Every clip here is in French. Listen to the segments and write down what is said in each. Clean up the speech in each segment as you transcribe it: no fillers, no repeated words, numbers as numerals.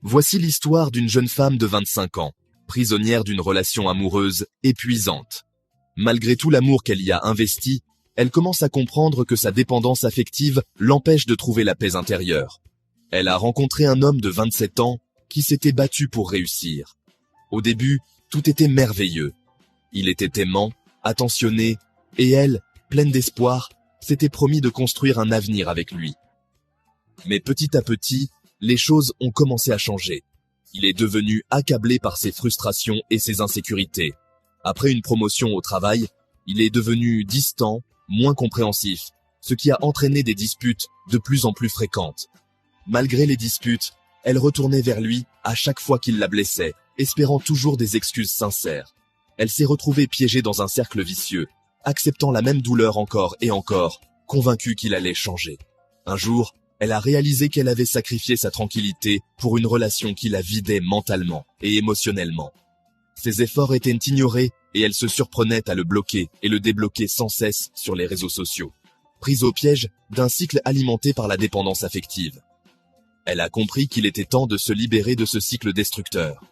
Voici l'histoire d'une jeune femme de 25 ans, prisonnière d'une relation amoureuse épuisante. Malgré tout l'amour qu'elle y a investi, elle commence à comprendre que sa dépendance affective l'empêche de trouver la paix intérieure. Elle a rencontré un homme de 27 ans qui s'était battu pour réussir. Au début, tout était merveilleux. Il était aimant, attentionné, et elle, pleine d'espoir, s'était promis de construire un avenir avec lui. Mais petit à petit, les choses ont commencé à changer. Il est devenu accablé par ses frustrations et ses insécurités. Après une promotion au travail, il est devenu distant, moins compréhensif, ce qui a entraîné des disputes de plus en plus fréquentes. Malgré les disputes, elle retournait vers lui à chaque fois qu'il la blessait, espérant toujours des excuses sincères. Elle s'est retrouvée piégée dans un cercle vicieux, acceptant la même douleur encore et encore, convaincue qu'il allait changer. Un jour, elle a réalisé qu'elle avait sacrifié sa tranquillité pour une relation qui la vidait mentalement et émotionnellement. Ses efforts étaient ignorés et elle se surprenait à le bloquer et le débloquer sans cesse sur les réseaux sociaux. Prise au piège d'un cycle alimenté par la dépendance affective. Elle a compris qu'il était temps de se libérer de ce cycle destructeur.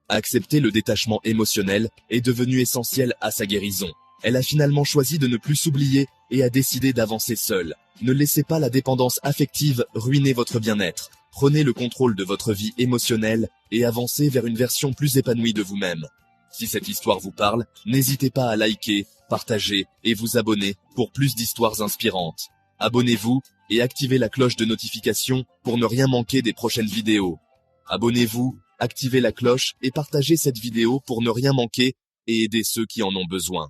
Accepter le détachement émotionnel est devenu essentiel à sa guérison. Elle a finalement choisi de ne plus s'oublier et a décidé d'avancer seule. Ne laissez pas la dépendance affective ruiner votre bien-être. Prenez le contrôle de votre vie émotionnelle et avancez vers une version plus épanouie de vous-même. Si cette histoire vous parle, n'hésitez pas à liker, partager et vous abonner pour plus d'histoires inspirantes. Abonnez-vous et activez la cloche de notification pour ne rien manquer des prochaines vidéos. Abonnez-vous, activez la cloche et partagez cette vidéo pour ne rien manquer et aider ceux qui en ont besoin.